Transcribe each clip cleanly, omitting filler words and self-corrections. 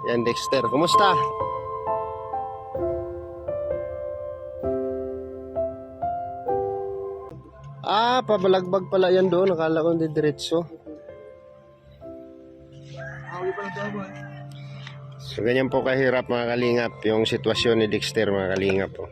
Yan, Dexter. Kumusta? Pabalagbag pala yan doon. Nakala ko hindi diretso. So, ganyan po kahirap mga kalingap yung sitwasyon ni Dexter mga kalingap po.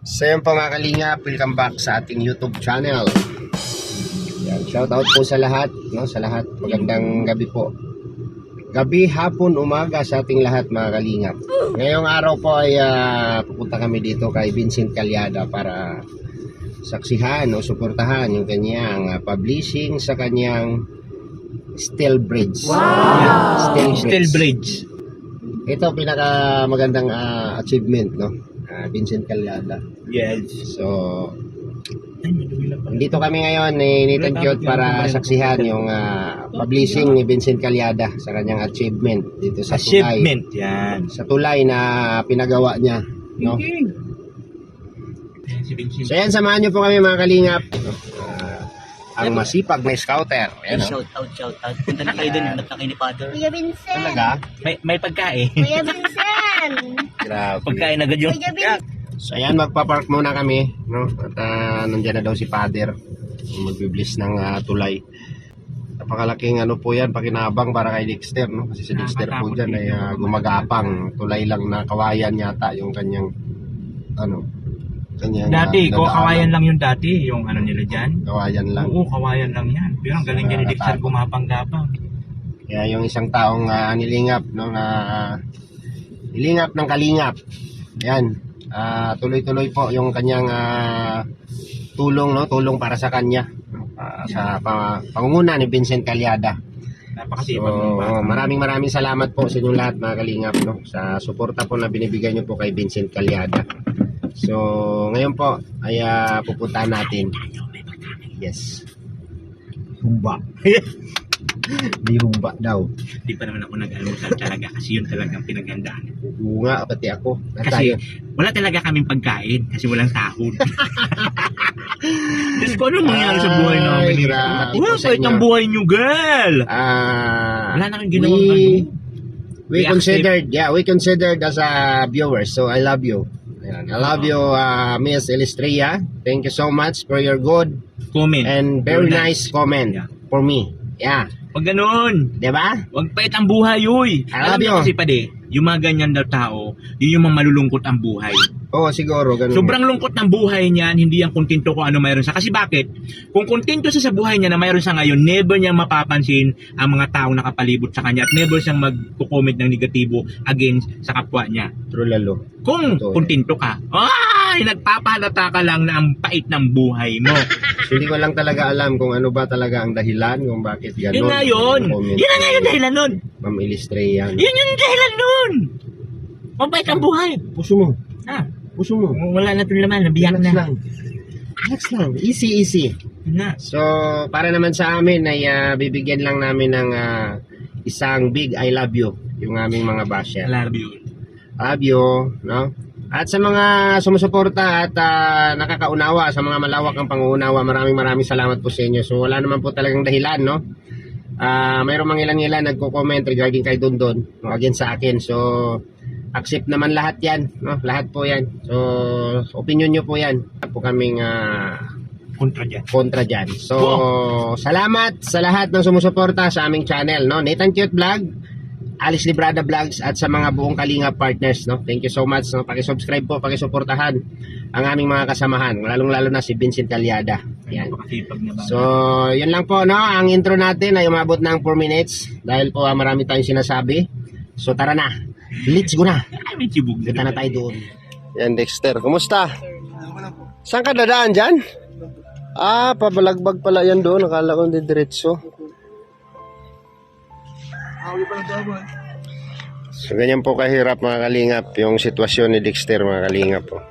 So yun po mga kalingap, welcome back sa ating YouTube channel. Yan, shout out po sa lahat, no? Sa lahat, magandang gabi po. Gabi, hapon, umaga sa ating lahat mga kalingap. Ngayong araw po ay pupunta kami dito kay Vincent Calyada para saksihan o suportahan yung kanyang publishing sa kanyang Steel Bridge. Wow! Steel Bridge. Ito pinaka magandang achievement, no? Vincent Calyada. Yes. So, dito kami ngayon ni Nathan Cute para saksihan yung publishing ni Vincent Calyada sa kanyang achievement dito sa tulay. Achievement, yan. Sa tulay na pinagawa niya, no? So yan, samahan niyo po kami mga kalingap. Ang masipag na scouter. Ayan, no? Shout out. Punta na kayo dun, hanap na kayo ni Father. Kuya Vincent! Talaga? May pagkain. Kuya Vincent! Grabe. Pagkain agad yung... Kuya Vincent! So ayan, magpapark muna kami, no? At nandiyan na daw si Father magbibliss ng tulay. Napakalaking ano po yan, pakinabang para kay Dexter, no? Kasi si Dexter po dyan ay gumagapang. Tulay lang na kawayan yata yung kanyang ano, kanyang Dati, dadaanan. kawayan lang yung dati, yung ano nila dyan. Kawayan lang. Oo, kawayan lang yan. Pero ang galing dyan ni Dexter gumapang-gapang. Kaya yung isang taong nilingap, no, na nilingap ng kalingap. Yan. Tuloy-tuloy po yung kanyang tulong, no, tulong para sa kanya, sa pangunguna ni Vincent Calyada. Napakasipag So, ng bata. maraming salamat po sa inyong lahat mga kalingap, no, sa suporta po na binibigay niyo po kay Vincent Calyada. So, ngayon po ay pupuntahan natin. Yes. Humba. Di humba daw. Hindi pa naman ako nag-almusal talaga kasi yun talagang pinaghandaan. Oo nga, pati ako. Kasi wala talaga kaming pagkain kasi walang sahod. Diyos ko, ano mangyari sa buhay namin? grabe po Wala, sa kahit inyo. ang buhay nyo, girl! Wala na kang ginawang ano. we considered as viewers, so I love you. Ayan. I love you, Miss Elistria. Thank you so much for your good Comment. and very nice comment Yeah. for me. Yeah. Huwag ganun. Diba? Huwag pait ang buhay, uy. I Alam love niyo you. kasi pade, yung mga ganyan daw tao, yun yung mga malulungkot ang buhay. Oo, siguro. Ganun. Sobrang lungkot ng buhay niyan, hindi yan kontento kung ano mayroon siya. Kasi bakit? Kung kontento siya sa buhay niya na mayroon siya ngayon, never niya mapapansin ang mga taong nakapalibot sa kanya at never siyang magko-comment ng negatibo against sa kapwa niya. True lalo. Kung Totoo. kontento ka, ay, nagpapahalata ka lang na ang pait ng buhay mo. So, hindi ko lang talaga alam kung ano ba talaga ang dahilan, kung bakit gano'n. Yun nga yun. Yun na nga yung dahilan nun. Ma'am Elistria. Yun yung dahilan nun. Mabait ang buhay. Puso mo. Ha? Puso mo. Wala na itong laman, nabiyak Relax na. lang. Relax lang. Easy. Na. So, para naman sa amin ay bibigyan lang namin ng isang big I love you yung aming mga basher. Love you. Love you, no? At sa mga sumusuporta at nakakaunawa sa mga malawak ang pangunawa, maraming salamat po sa inyo. So, wala naman po talagang dahilan, no? Mayroong mga ilan nagko-comment regarding kay Dondon, no, against sa akin. So, accept naman lahat yan, no? Lahat po yan. So, opinion nyo po yan. Wala po kaming Kontra dyan. So, salamat sa lahat ng sumusuporta sa aming channel, no? Nathan Cute Vlog, Alice Librada Vlogs, at sa mga buong Kalinga partners, no? Thank you so much, no? Paki-subscribe po, paki-suportahan ang aming mga kasamahan, lalong-lalo na si Vincent Calyada. Yan. Napakasipag na ba? So, yun lang po, no? Ang intro natin ay umabot ng 4 minutes dahil po marami tayong sinasabi. So, tara na. Let's go na. Ay, may chibog Punta na tayo doon. Yan, Dexter. Kumusta? Saan ka dadaan dyan? Ah, pabalagbag pala yan doon. Nakala ko hindi diretso. So, ganyan po kahirap mga kalingap yung sitwasyon ni Dexter mga kalingap po.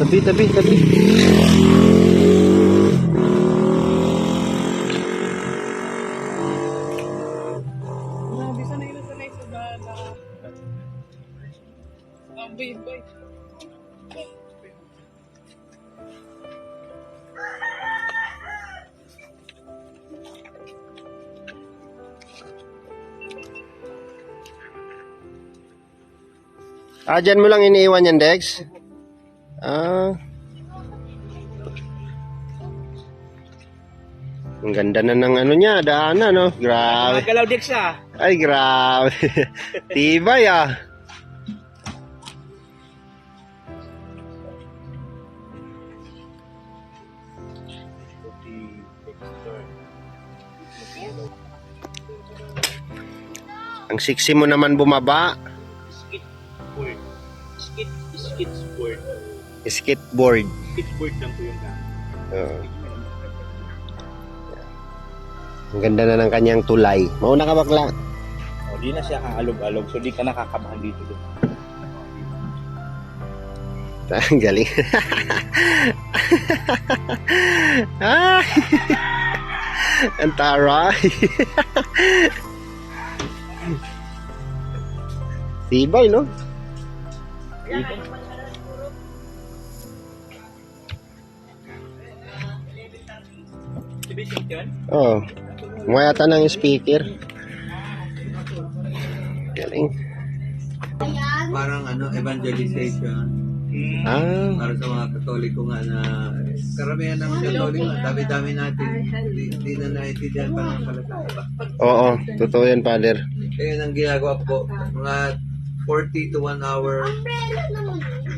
Tabi. Ah, dyan mo lang iniiwan yan, Dex? Ah. Ang ganda na ng ano niya, daanan, no? Grabe. Galaw Dex ah. Ay, grabe. Tibay, ah. Ang sexy mo naman bumaba. Skateboard. Skateboard. Skateboard. Skateboard lang po yung gamit. Oo. Ang ganda na ng kanyang tulay. Mauna ka bakla. O, di na siya kaalog-alog. So, di ka nakakabahan dito. Ang galing. Ah! Ang taray. Tibay, no? Oh. Mayata ng speaker. Galing. Parang evangelization Ah. para sa mga Katoliko nga na karamihan ng Katoliko, dami-dami natin hindi na naintindihan pa ng palataya. Oo, totoo yan, Father. Kaya ang ginagawa ko, mga 40 to 1 hour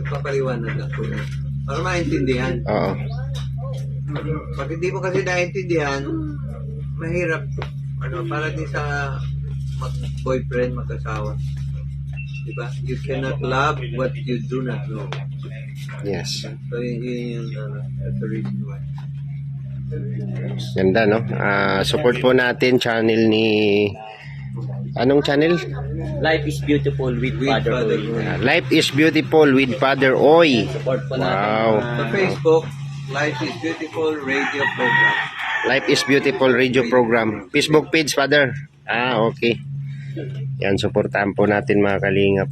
papaliwanag lang po yan. Para maintindihan. Oo. Pag hindi mo kasi naintindihan, mahirap. Para din sa boyfriend, mag-asawa. Diba? You cannot love what you do not know. Yes. So, yun yung that's the reason why. Ganda, no? Support po natin channel ni... Anong channel? Life is beautiful with Father Oy. Life is Beautiful with Father Oy. Support po natin. Wow. Sa Facebook, Life is Beautiful Radio Program. Life is Beautiful Radio Program. Facebook page, Father. Ah, okay. Yan, supportahan po natin mga kalingap.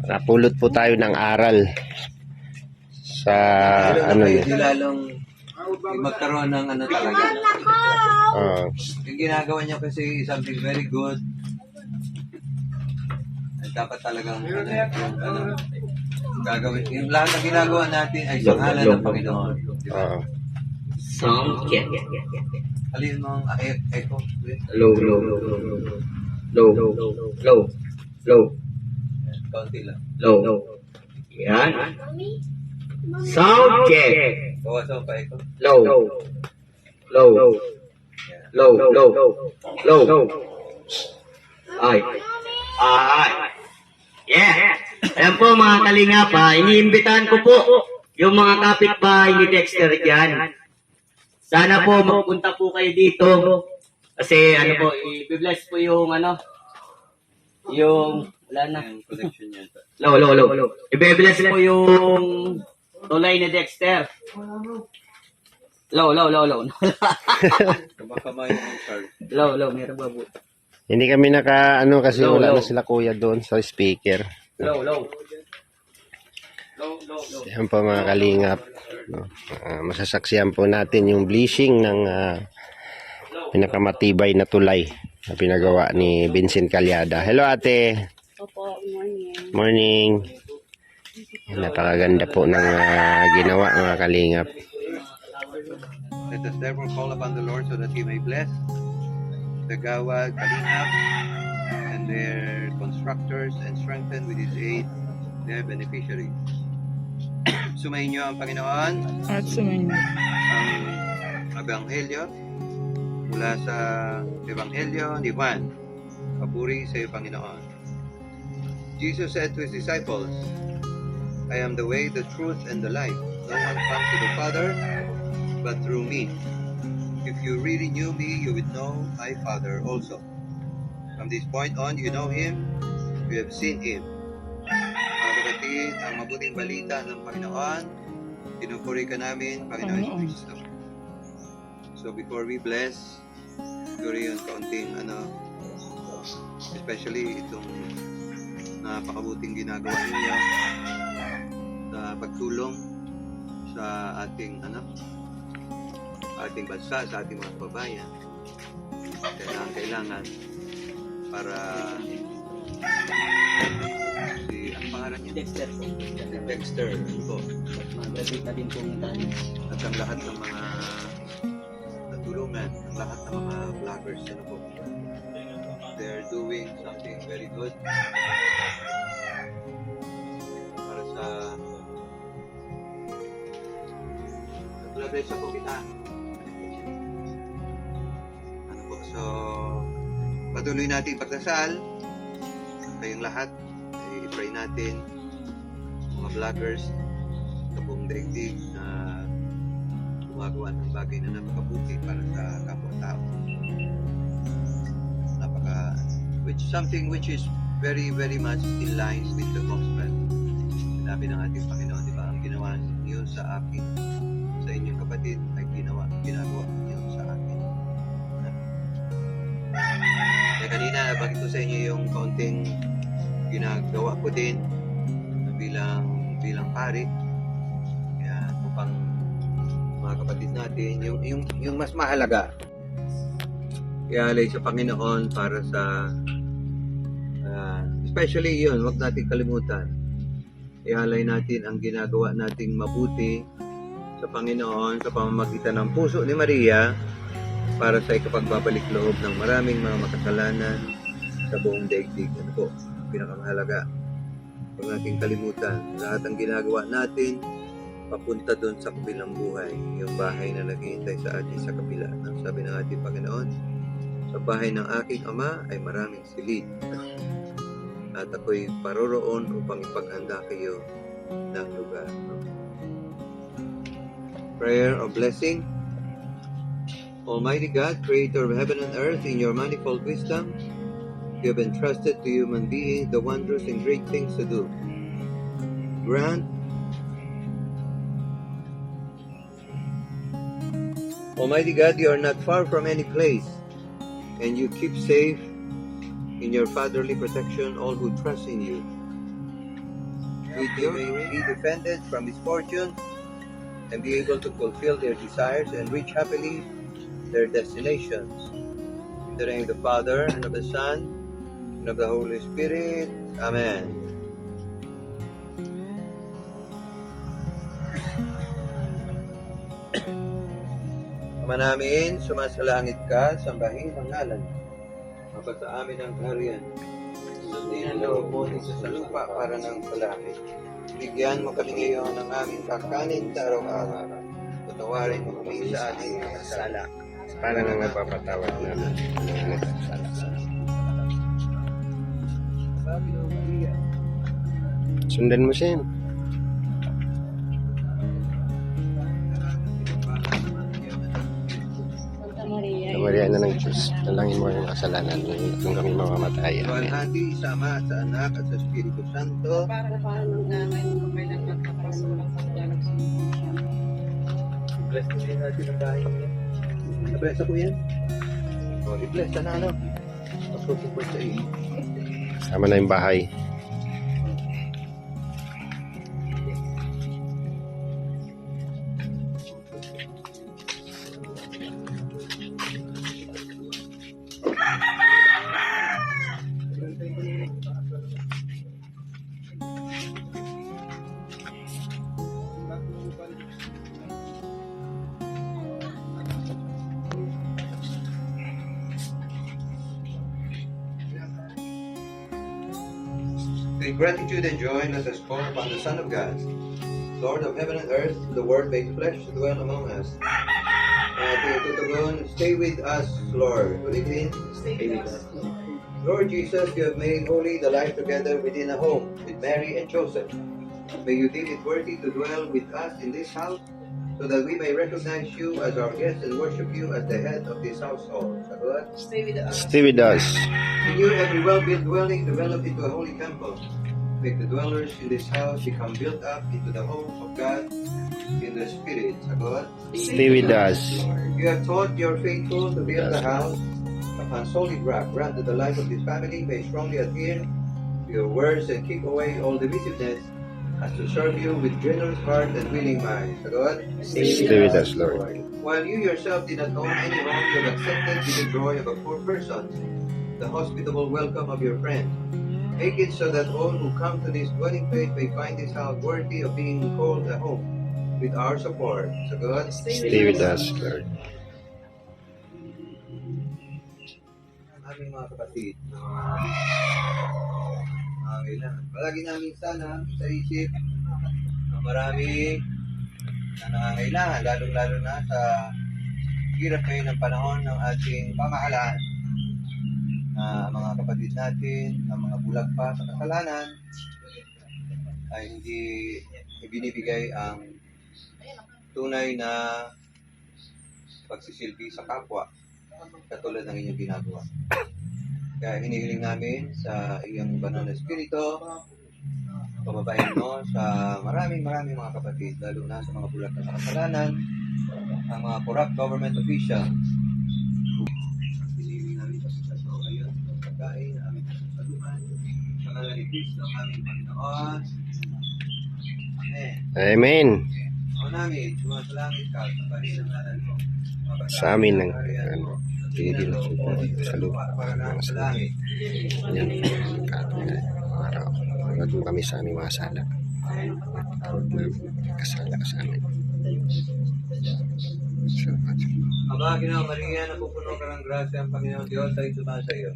Napulot po tayo ng aral sa ano Kayo yun. lalong magkaroon ng talaga. Yung ginagawa niya kasi is something very good. At dapat talagang gagawin. Yung lahat ng ginagawa natin ay sa ngalan ng Panginoon. Diba? Sound check. Alin mo ang echo? Low. Kaunti lang. Low. Yan. Sound check. Bawasan mo pa echo. Low. Ay. Yeah. Ayan po mga kalingap ha. Iniimbitahan ko po yung mga kapitbahay ni Dexter dyan. Sana po magpunta po kayo dito. Kasi i-bless po yung yung wala na. Yung connection niya. Low. I-bless po yung tulay ni Dexter. Low. Kumakamay ng charge. Low, meron ba po? Hindi kami kasi Low, wala low. na sila kuya doon sa speaker. Low. Yan po mga kalingap. No? Masasaksihan po natin yung bleaching ng pinakamatibay na tulay na pinagawa ni Vincent Calyada. Hello ate. Opo, morning. Morning. Napakaganda po ng ginawa mga kalingap. Let us therefore call upon the Lord so that He may bless the Gawad, Kalingap, and their constructors and strengthen with His aid their beneficiaries. Sumayin niyo ang Panginoon, At sumayin. ang Ebanghelyo mula sa Ebanghelyo ni Juan. Papuri sa iyo, Panginoon. Jesus said to his disciples, I am the way, the truth, and the life. No one comes to the Father but through me. If you really knew me, you would know my Father also. From this point on, you know Him, you have seen Him. Mga kapatid, ang mabuting balita ng Panginoon, pinupuri ka namin, Panginoon Kristo. So before we bless, siguro yung kaunting especially itong napakabuting ginagawa ninyo sa pagtulong sa ating ating bansa, sa ating mga kababayan. Kailangan para ang pangalan niya? Dexter po. Dexter po. Mag-graduate na din po ng tayo. At ang lahat ng mga natulungan, ang lahat ng mga vloggers po. They're doing something very good para sa bless po kita. So patuloy natin pagdasal kayong lahat, i-pray natin mga vloggers sa buong daigdig na gumagawa ng bagay na napakabuti para sa kapwa-tao. Which is very much in line with the gospel. Sinabi ng ating Panginoon, di ba? Ang ginawa niyo sa akin, sa inyong kapatid, ay ginagawa niyo sa akin. Kaya kanina, nabanggit ko sa inyo yung kaunting ginagawa ko din bilang pari. Kaya upang mga kapatid natin, yung mas mahalaga, ialay sa Panginoon para sa especially yun, wag natin kalimutan, ialay natin ang ginagawa nating mabuti sa Panginoon sa pamamagitan ng puso ni Maria para sa ikapagbabalik loob ng maraming mga makasalanan sa buong daigdig. Ano po, pinakamahalaga, wag natin kalimutan, lahat ng ginagawa natin papunta doon sa kabilang buhay, yung bahay na naghihintay sa atin sa kabila. Ang sabi ng ating Panginoon, sa bahay ng aking Ama ay maraming silid, at ako'y paroroon upang ipaghanda kayo ng lugar. Prayer of blessing. Almighty God, creator of heaven and earth, in your manifold wisdom, you have entrusted to human beings the wondrous and great things to do. Grant Almighty God, you are not far from any place, and you keep safe in your fatherly protection all who trust in you. With you may be defended from misfortune and be able to fulfill their desires and reach happily their destinations. In the name of the Father, and of the Son, and of the Holy Spirit. Amen. Ama namin, sumasalangit ka, sambahin ang ngalan. Mapa sa amin ang kaharian. Nandito po sa lupa para ng salangit. Bigyan mo kami ngayon ng aming kakanin sa araw-araw. Patawarin mo kami sa ating mga sala. Para nang nagpapatawad namin ng mga nagkasala. Sundan mo siya. Sa Maria na ng Diyos, dalangin mo yung kasalanan kung kami mamamatay. Walhati sa Ama, sa Anak, at sa Espiritu Santo. Bless mo din natin ang bahay niya. Bless ako yan. O, i-bless na ano. Pag-support sa iyo. Sama na yung bahay. In gratitude and joy, let us call upon the Son of God, Lord of heaven and earth, the Word made flesh to dwell among us. Tutugon, stay with us, Lord. Ulitin, stay with us. Lord Jesus, you have made holy the life together within a home with Mary and Joseph. May you deem it worthy to dwell with us in this house, so that we may recognize you as our guest and worship you as the head of this household. Sagot? Stay with us. In you, every well-built dwelling develop into a holy temple. Make the dwellers in this house become built up into the home of God in the Spirit. Sagot? Stay with us. You have taught your faithful to build the house upon solid rock. Grant that the life of this family may strongly adhere to your words and keep away all divisiveness, as to serve you with generous heart and willing mind. Sagot? Stay with us, Lord. While you yourself did not own any home, you have accepted with the joy of a poor person the hospitable welcome of your friend. Make it so that all who come to this dwelling place may find this house worthy of being called a home with our support. Sagot? Stay with us, Lord. Aming mga kapatid, kailangan. Palagi namin sana sa isip na marami na nangangailangan, lalo-lalo na sa hirap ngayon ng panahon ng ating pamahalaan. Na mga kapatid natin, na mga bulag pa sa kasalanan, ay hindi ibinibigay ang tunay na pagsisilbi sa kapwa katulad ng inyong ginagawa. Kaya hinihiling namin sa iyong banal na espiritu, pababain mo sa maraming mga kapatid, lalo na sa mga bulag na sa kasalanan, ang mga corrupt government official. Hinihiling namin sa ngayon, sa pagkain, ang aming kasaluhan, sa ngalan ni Kristo, ang aming Panginoon. Amen. Amen. O namin, sumasalangit ka sa parinan natin mo. Sa amin ng tigil sa lupa ng sa yan araw mo kami sa aming mga sala tawag namin kasala ka sa amin Aba, Ginoo Maria, napupuno ka ng grasya ang Panginoon Diyos ay tumasa iyo.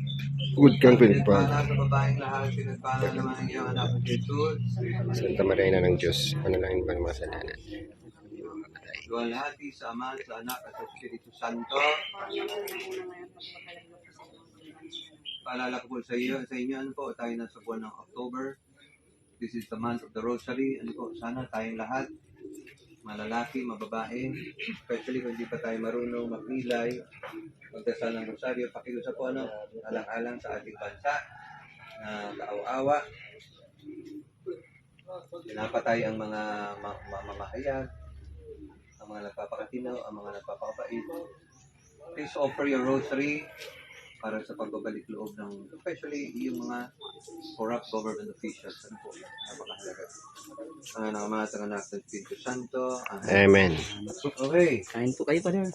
good kang pinagpala Pinagpala sa babaeng lahat, pinagpala naman ang iyong anak ng Jesus. Santa Maria na ng Diyos panalangin ba ng mga salanan Luwalhati sa Ama, sa Anak at sa Espiritu Santo. Paalala ko po sa inyo, ano po, tayo na sa buwan ng October. This is the month of the Rosary. Ano po, sana tayong lahat, malalaki, mababae, especially kung hindi pa tayo marunong magnilay, magdasal ng Rosaryo, pakiusap po, alang-alang sa ating bansa, na kaawa-awa, pinapatay ang mga mamahayag, ang mga nagpapakatinaw, ang mga nagpapakabait. Please offer your rosary para sa pagbabalik loob ng, especially yung mga corrupt government officials. Ano po, napakahalaga. Ng Ama at ng Anak ng Espiritu Santo. Amen. Okay. Kain po kayo pa rin.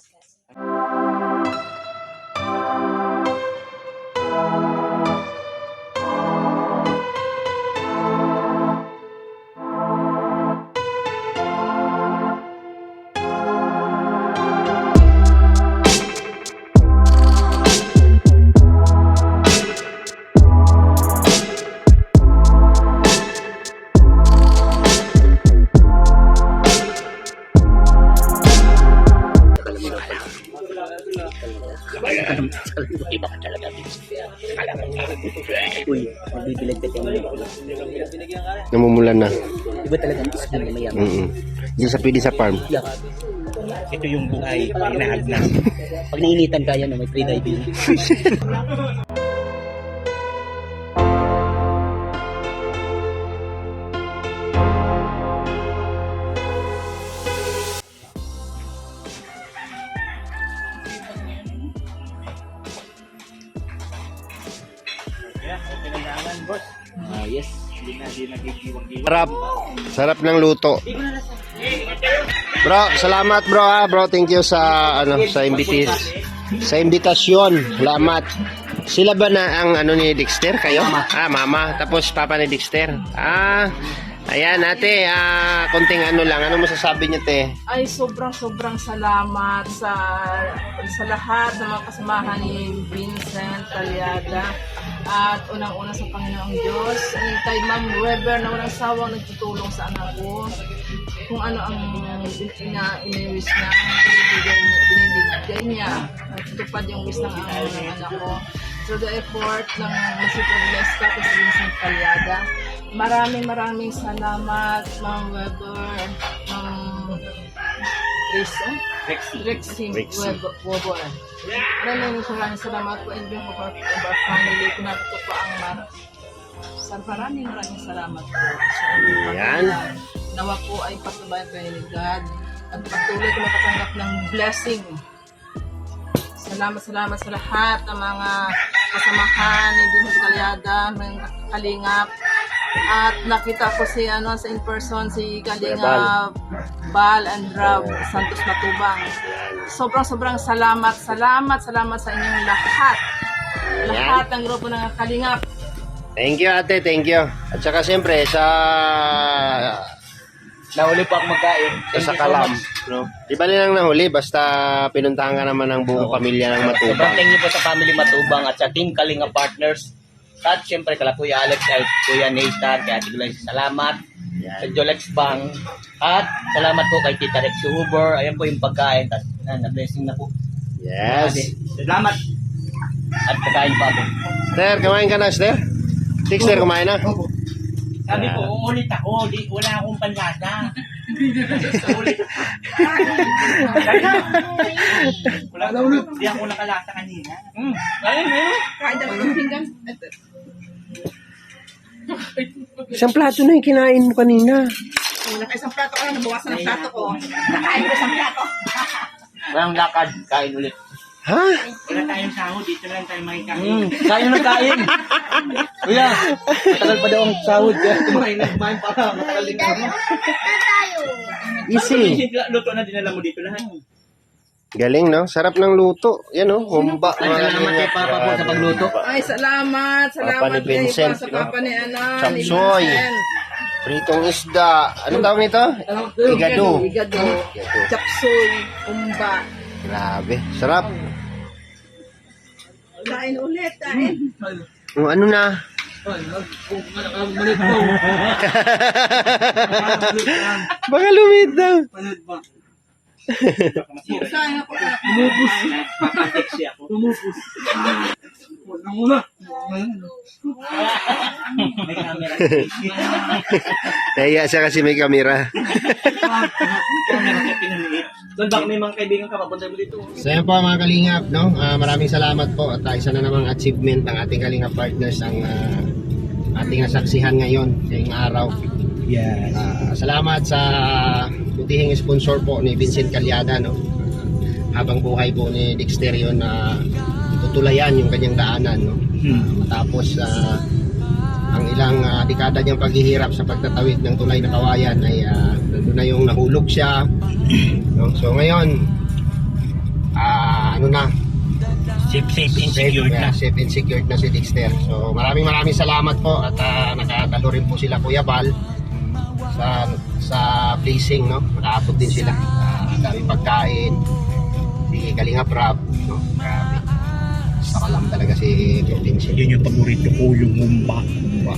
Uy, nagbibilag ka tayo. namumulan na Iba talaga ang gusto ng mayaman. hindi sa pwede sa farm Yak. Ito yung buhay, inaagnas. Pag nainitan kaya no, may free diving. Yes. sarap ng luto bro salamat bro ha bro thank you sa sa imbitasyon salamat sila ba na ang ni Dexter kayo mama tapos papa ni Dexter ayan ate konting lang ano masasabi niyo te Ay, sobrang salamat sa lahat ng mga kasamahan ni Vincent Talyada at unang-una sa Panginoong Diyos. Kay Ma'am Weber na walang sawang nagtutulong sa anak ko. kung ano ang iniwis niya, binibigay niya. At tupad yung wish ng anak ko. So the effort ng Municipal Blessed ka sa Vincent Calyada. Maraming salamat, Ma'am Weber, Ma'am Rexing Weber. Maraming salamat po in behalf of our family. Pinato po ang maraming salamat po. Yan. Nawa po ay patubayan kayo ni God at patuloy ko makatanggap ng blessing. Salamat sa lahat ng mga kasamahan ni Vincent Calyada, ng Kalingap. At nakita ko si sa in person si Kalingap Bal and Rob Santos Matubang. Sobrang salamat sa inyong lahat. Lahat ng grupo ng Kalingap. Thank you ate, thank you. At saka siyempre sa Nahuli po ako magkain. sa Kalam, no? Di ba nilang nahuli basta pinuntahan ka naman ng buong pamilya ng Sobrang Matubang. thank you po sa family Matubang at sa Team Kalinga Partners. At siyempre kala Kuya Alex at Kuya Nathan, kaya Ate Gulay, salamat. Sa Jolex Bang. At salamat po kay Tita Rex Huber. Ayan po yung pagkain. Tapos na-blessing na po. Yes. Salamat. At pagkain pa ako. Esther, kumain ka na, Esther? Esther, kumain na? Sabi ko, uulit ako, wala akong panlasa. Uulit ako. Hindi ako nakalasa kanina. Kahit dalawang pinggan. Isang plato na yung kinain mo kanina. Isang plato ko lang, nabawasan ng plato ko. Nakain ko isang plato. Walang lakad. Kain ulit. Ha? Wala tayong sahod, dito lang tayo makikain. Kain na kain. Kuya, matagal pa daw ang sahod. Kaya kumain para matagal din ako. Easy. Luto na dinala mo dito lahat. Galing, no? Sarap ng luto. Yan, no? Humba. Ay, salamat kay Papa po sa pagluto. Ay, salamat Papa ni kay Vincent, sa no? papa ni ni Chapsoy. Vincent. Pritong isda. Anong tawag nito? Igado. Igado. Chapsoy, umba. Grabe. Sarap. Kain ulit, kain. Ano na? Baka lumit daw. Sayang ako. Papateksi ako. May camera. Nahiya siya kasi may kamera. Camera ko pinaliit. Doon baka may mga kaibigan ka, papunta mo dito. So yan po mga kalingap, no? Maraming salamat po at isa na namang achievement ng ating kalingap partners ang ating nasaksihan ngayon ngayong araw. Yes. Salamat sa butihing sponsor po ni Vincent Calyada, no? Habang buhay po ni Dexter yun na tutulayan yung kanyang daanan, no? Matapos ang ilang dekada niyang paghihirap sa pagtatawid ng tulay na kawayan ay nandun na yung nahulog siya, no? So ngayon ano na, Safe and secured na. safe and secured na si Dexter. So maraming salamat po at nakatalo rin po sila Kuya Bal sa placing, no? Nakaabot din sila. Dami pagkain, si Kalinga Prab, no? Grabe. Sakalam talaga si Vincent. Yun yung paborito ko, yung humba.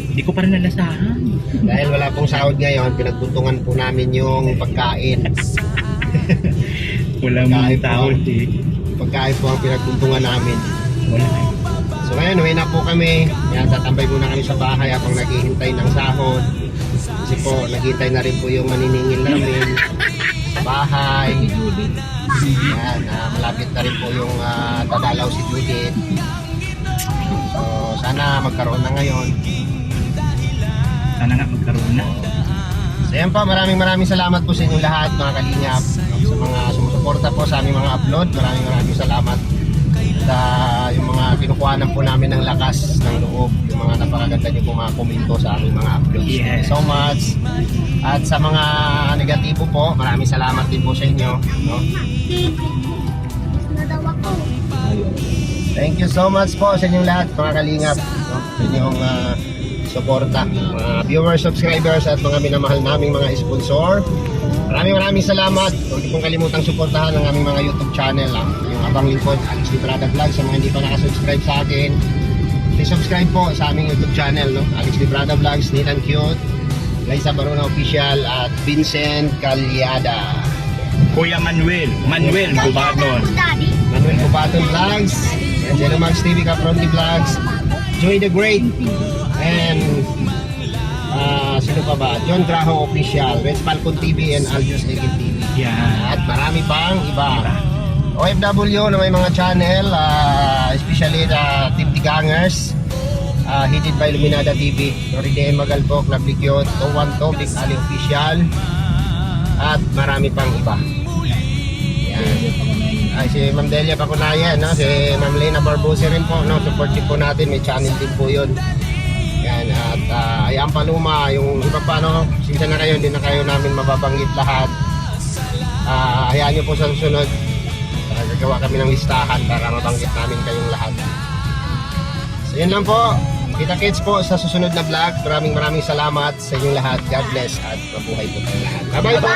Hindi ko pa rin nalasahan. Dahil wala pong sahod ngayon, pinagtuntungan po namin yung pagkain. Wala Pagkain mong tao po. eh. Pagkain po ang pinagtuntungan namin. Wala. So ngayon, uwi na po kami. Yan, tatambay muna kami sa bahay habang naghihintay ng sahod. Kasi po, naghihintay na rin po yung maniningil namin sa bahay. Yan, malapit na rin po yung dadalaw si Judith. So sana magkaroon na ngayon. Sana nga magkaroon na. So yan po, maraming salamat po sa inyong lahat mga kalingap, sa mga sumusuporta po sa aming mga upload. Maraming salamat sa yung mga kinukuhanan po namin ng lakas ng loob, yung mga napakaganda niyo po mga komento sa aming mga uploads. Thank you so much. At sa mga negatibo po, maraming salamat din po sa inyo, no? Thank you so much po sa inyong lahat mga kalingap, no? Sa inyong suporta, mga viewers, subscribers at mga minamahal naming mga sponsor. Maraming salamat. Huwag niyo pong kalimutang suportahan ang aming mga YouTube channel, yung Abang Lingkod, Alex Librada Vlog. Sa mga hindi pa nakasubscribe sa akin, please subscribe po sa aming YouTube channel, no? Alex Librada Vlogs, Neat and Cute. Liza Barona Official at Vincent Calyada. Kuya Manuel Bubaton. Manuel Cubaton Vlogs, Angelo Max TV, Capronti Vlogs, Joy the Great, and sino pa ba? John Graho Official, Red Falcon TV, and Aljus Egil TV. Yan. At marami pang iba. OFW na may mga channel, especially the Team Tigangers, headed by Luminada TV, Noride Magalpo, Club Likyot, Towan To, Big Ali Official, at marami pang iba. Yan. Ay, si Ma'am Delia Pacunayan, no? Si Ma'am Lena Barbosa rin po, no? Support din po natin, may channel din po yun. Yan, at Ayaan Paluma, yung iba pa, no? Sinsa na kayo, hindi na kayo namin mababanggit lahat. Hayaan nyo po sa susunod, gagawa kami ng listahan para mabanggit namin kayong lahat. So yun lang po, kita kits po sa susunod na vlog. Maraming salamat sa inyong lahat. God bless at mabuhay po tayong lahat. Bye-bye po!